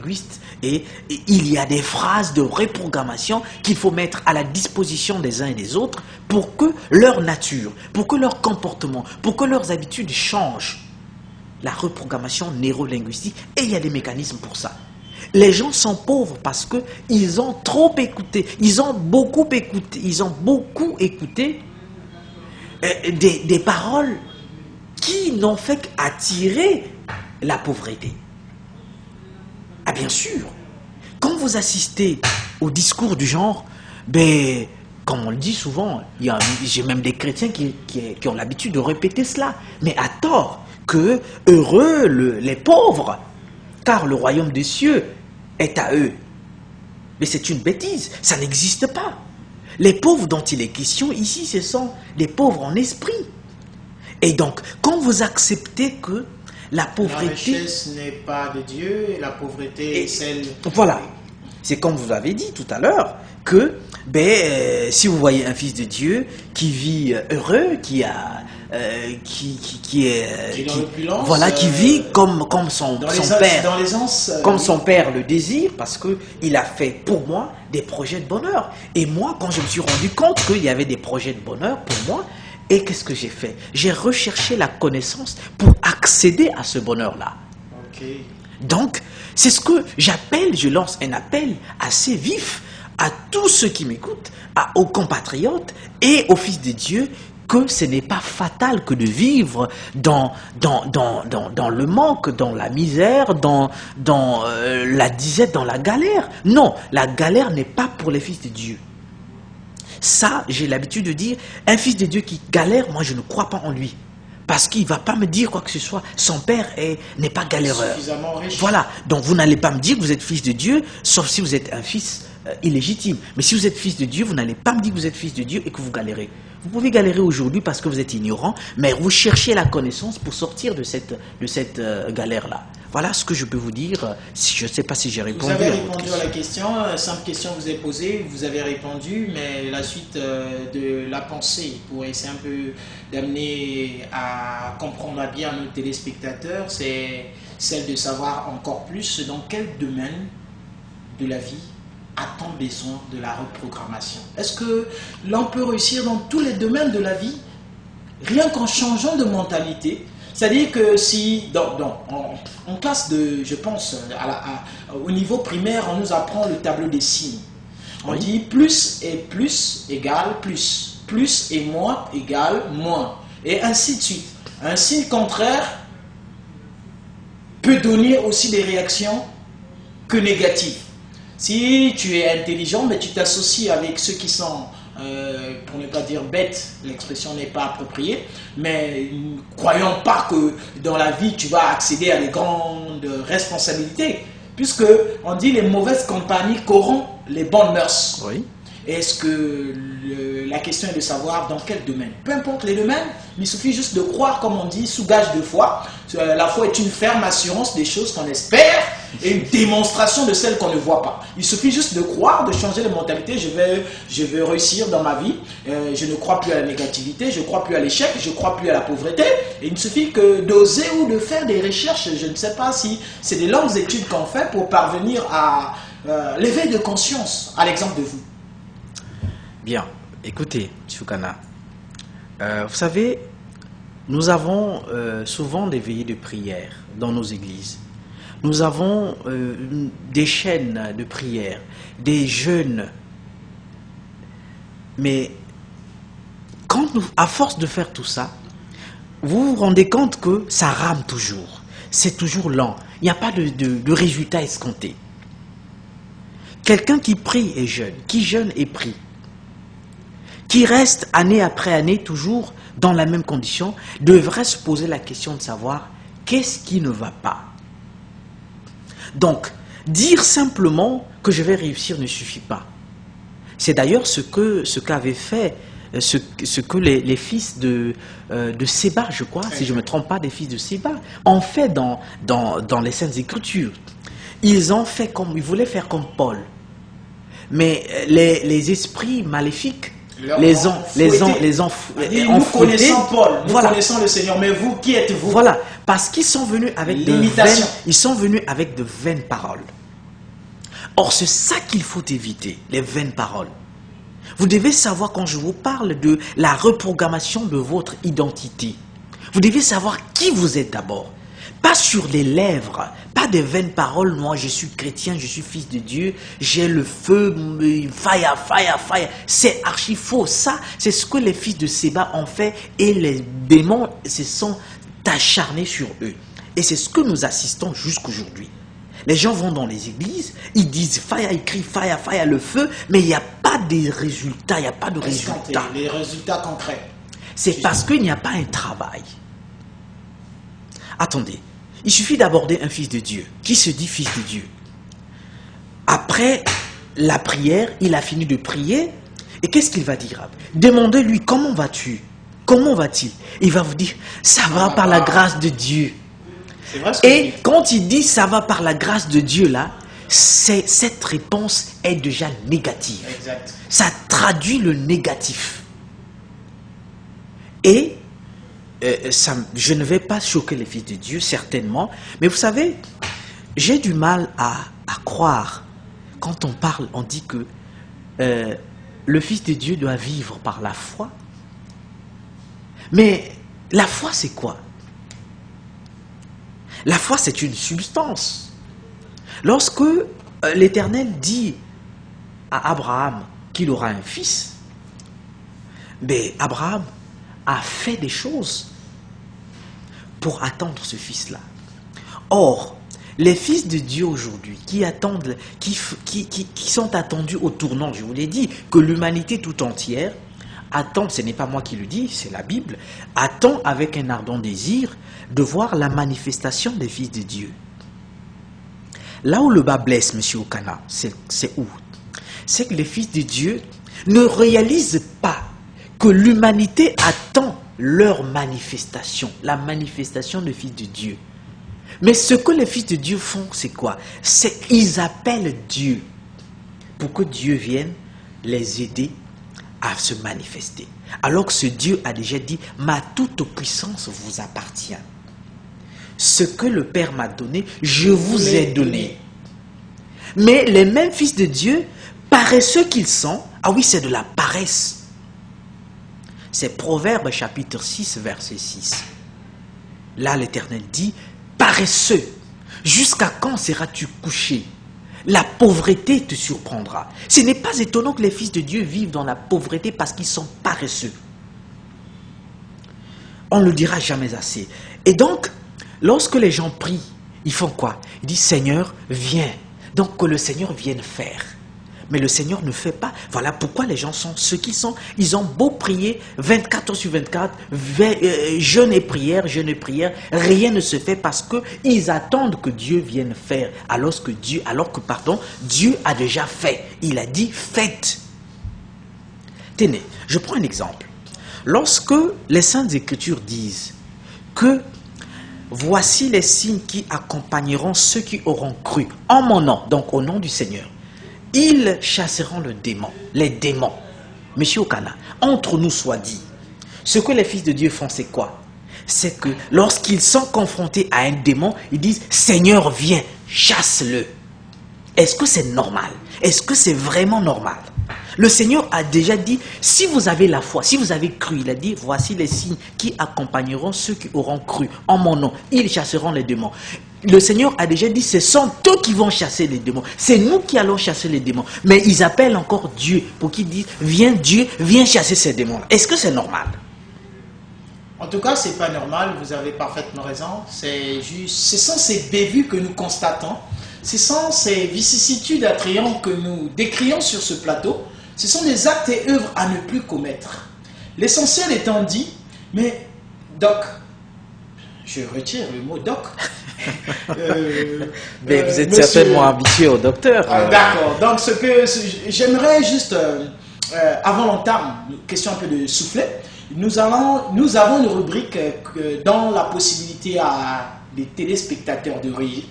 linguistes et il y a des phrases de reprogrammation qu'il faut mettre à la disposition des uns et des autres pour que leur nature, pour que leur comportement, pour que leurs habitudes changent. La reprogrammation neurolinguistique, et il y a des mécanismes pour ça. Les gens sont pauvres parce qu'ils ont trop écouté, ils ont beaucoup écouté des paroles qui n'ont fait qu'attirer la pauvreté. Ah bien sûr, quand vous assistez au discours du genre, comme on le dit souvent, j'ai même des chrétiens qui ont l'habitude de répéter cela, mais à tort, que heureux les pauvres, car le royaume des cieux est à eux. Mais c'est une bêtise, ça n'existe pas. Les pauvres dont il est question ici, ce sont des pauvres en esprit. Et donc, quand vous acceptez que la pauvreté... La richesse n'est pas de Dieu, et la pauvreté est celle... Voilà, c'est comme vous l'avez dit tout à l'heure, que si vous voyez un fils de Dieu qui vit heureux, qui vit comme son père, comme son père le désire, parce qu'il a fait pour moi des projets de bonheur. Et moi, quand je me suis rendu compte qu'il y avait des projets de bonheur pour moi, et qu'est-ce que j'ai fait? J'ai recherché la connaissance pour accéder à ce bonheur-là. Okay. Donc, c'est ce que j'appelle, je lance un appel assez vif à tous ceux qui m'écoutent, aux compatriotes et aux fils de Dieu, que ce n'est pas fatal que de vivre dans le manque, dans la misère, dans la disette, dans la galère. Non, la galère n'est pas pour les fils de Dieu. Ça, j'ai l'habitude de dire, un fils de Dieu qui galère, moi je ne crois pas en lui. Parce qu'il ne va pas me dire quoi que ce soit. Son père n'est pas galéreur. Suffisamment riche. Voilà, donc vous n'allez pas me dire que vous êtes fils de Dieu, sauf si vous êtes un fils illégitime. Mais si vous êtes fils de Dieu, vous n'allez pas me dire que vous êtes fils de Dieu et que vous galérez. Vous pouvez galérer aujourd'hui parce que vous êtes ignorant, mais vous cherchez la connaissance pour sortir de cette galère-là. Voilà ce que je peux vous dire. Je ne sais pas si j'ai répondu. Vous avez répondu à la question, simple question que vous avez posée, vous avez répondu, mais la suite de la pensée, pour essayer un peu d'amener à comprendre bien nos téléspectateurs, c'est celle de savoir encore plus dans quel domaine de la vie a-t-on besoin de la reprogrammation. Est-ce que l'on peut réussir dans tous les domaines de la vie, rien qu'en changeant de mentalité? C'est-à-dire que si, en classe de, je pense, au niveau primaire, on nous apprend le tableau des signes. On dit plus et plus égale plus. Plus et moins égale moins. Et ainsi de suite. Un signe contraire peut donner aussi des réactions que négatives. Si tu es intelligent, mais tu t'associes avec ceux qui sont, pour ne pas dire bêtes, l'expression n'est pas appropriée, mais croyons pas que dans la vie tu vas accéder à des grandes responsabilités, puisque on dit les mauvaises compagnies corrompent les bonnes mœurs. Oui. Est-ce que la question est de savoir dans quel domaine? Peu importe les domaines, il suffit juste de croire, comme on dit, sous gage de foi. La foi est une ferme assurance des choses qu'on espère et une démonstration de celles qu'on ne voit pas. Il suffit juste de croire, de changer de mentalité. Je vais réussir dans ma vie. Je ne crois plus à la négativité, je ne crois plus à l'échec, je ne crois plus à la pauvreté. Et il ne suffit que d'oser ou de faire des recherches. Je ne sais pas si c'est des longues études qu'on fait pour parvenir à l'éveil de conscience, à l'exemple de vous. Bien, écoutez, Tchoukana, vous savez, nous avons souvent des veillées de prière dans nos églises. Nous avons des chaînes de prière, des jeûnes. Mais à force de faire tout ça, vous vous rendez compte que ça rame toujours. C'est toujours lent. Il n'y a pas de résultat escompté. Quelqu'un qui prie et jeûne, qui jeûne et prie, qui reste année après année toujours dans la même condition, devrait se poser la question de savoir qu'est-ce qui ne va pas. Donc, dire simplement que je vais réussir ne suffit pas. C'est d'ailleurs ce qu'avaient fait, ce que les fils de Séba, je crois, si je ne me trompe pas, des fils de Séba, ont fait dans les Saintes Écritures. Ils voulaient faire comme Paul. Mais les esprits maléfiques les ont nous connaissons Paul, nous connaissons le Seigneur, mais vous, qui êtes-vous? Voilà, parce qu'ils sont venus avec de vaines paroles. Or, c'est ça qu'il faut éviter, les vaines paroles. Vous devez savoir, quand je vous parle de la reprogrammation de votre identité, vous devez savoir qui vous êtes d'abord. Pas sur les lèvres, pas des vaines paroles, moi je suis chrétien, je suis fils de Dieu, j'ai le feu, fire, fire, fire. C'est archi faux. Ça, c'est ce que les fils de Séba ont fait et les démons se sont acharnés sur eux. Et c'est ce que nous assistons jusqu'aujourd'hui. Les gens vont dans les églises, ils disent fire, ils crient fire, fire, le feu, mais il n'y a pas de résultats, il n'y a pas de résultats. Les résultats concrets. C'est parce qu'il n'y a pas un travail. Attendez, il suffit d'aborder un fils de Dieu, qui se dit fils de Dieu. Après la prière, il a fini de prier, et qu'est-ce qu'il va dire? Demandez-lui, comment vas-tu? Comment va-t-il? Il va vous dire, ça va par la grâce de Dieu. Et quand il dit ça va par la grâce de Dieu là, cette réponse est déjà négative. Exact. Ça traduit le négatif. Et je ne vais pas choquer les fils de Dieu, certainement. Mais vous savez, j'ai du mal à croire. Quand on parle, on dit que le fils de Dieu doit vivre par la foi. Mais la foi, c'est quoi? La foi, c'est une substance. Lorsque l'Éternel dit à Abraham qu'il aura un fils, mais Abraham a fait des choses pour attendre ce fils-là. Or, les fils de Dieu aujourd'hui qui attendent, qui sont attendus au tournant, je vous l'ai dit, que l'humanité tout entière attend, ce n'est pas moi qui le dis, c'est la Bible, attend avec un ardent désir de voir la manifestation des fils de Dieu. Là où le bas blesse, monsieur Okana, c'est où? C'est que les fils de Dieu ne réalisent pas que l'humanité attend leur manifestation, la manifestation des fils de Dieu. Mais ce que les fils de Dieu font, c'est quoi? C'est qu'ils appellent Dieu pour que Dieu vienne les aider à se manifester. Alors que ce Dieu a déjà dit, ma toute puissance vous appartient. Ce que le Père m'a donné, je vous ai donné. Mais les mêmes fils de Dieu, paresseux qu'ils sont, ah oui, c'est de la paresse. C'est Proverbe chapitre 6, verset 6. Là, l'Éternel dit, paresseux, jusqu'à quand seras-tu couché? La pauvreté te surprendra. Ce n'est pas étonnant que les fils de Dieu vivent dans la pauvreté parce qu'ils sont paresseux. On ne le dira jamais assez. Et donc, lorsque les gens prient, ils font quoi? Ils disent, Seigneur, viens. Donc que le Seigneur vienne faire. Mais le Seigneur ne fait pas. Voilà pourquoi les gens sont ce qu'ils sont. Ils ont beau prier 24 heures sur 24, jeûne et prière, rien ne se fait parce qu'ils attendent que Dieu vienne faire. Alors que Dieu a déjà fait. Il a dit faites. Tenez, je prends un exemple. Lorsque les Saintes Écritures disent que voici les signes qui accompagneront ceux qui auront cru en mon nom, donc au nom du Seigneur. Ils chasseront les démons. Monsieur Okana, entre nous soit dit, ce que les fils de Dieu font, c'est quoi? C'est que lorsqu'ils sont confrontés à un démon, ils disent, Seigneur, viens, chasse-le. Est-ce que c'est normal? Est-ce que c'est vraiment normal? Le Seigneur a déjà dit, si vous avez la foi, si vous avez cru, il a dit, voici les signes qui accompagneront ceux qui auront cru en mon nom. Ils chasseront les démons. Le Seigneur a déjà dit, ce sont eux qui vont chasser les démons. C'est nous qui allons chasser les démons. Mais ils appellent encore Dieu pour qu'ils disent, viens Dieu, viens chasser ces démons-là. Est-ce que c'est normal? En tout cas, ce n'est pas normal, vous avez parfaitement raison. C'est juste, ce sont ces bévues que nous constatons. Ce sont ces vicissitudes attrayantes que nous décrions sur ce plateau. Ce sont des actes et œuvres à ne plus commettre. L'essentiel étant dit, mais Doc, je retire le mot Doc. Mais vous êtes certainement habitué au docteur. D'accord. Donc, ce que j'aimerais juste, avant l'entame, question un peu de soufflet, nous avons une rubrique dans la possibilité à des téléspectateurs de réagir.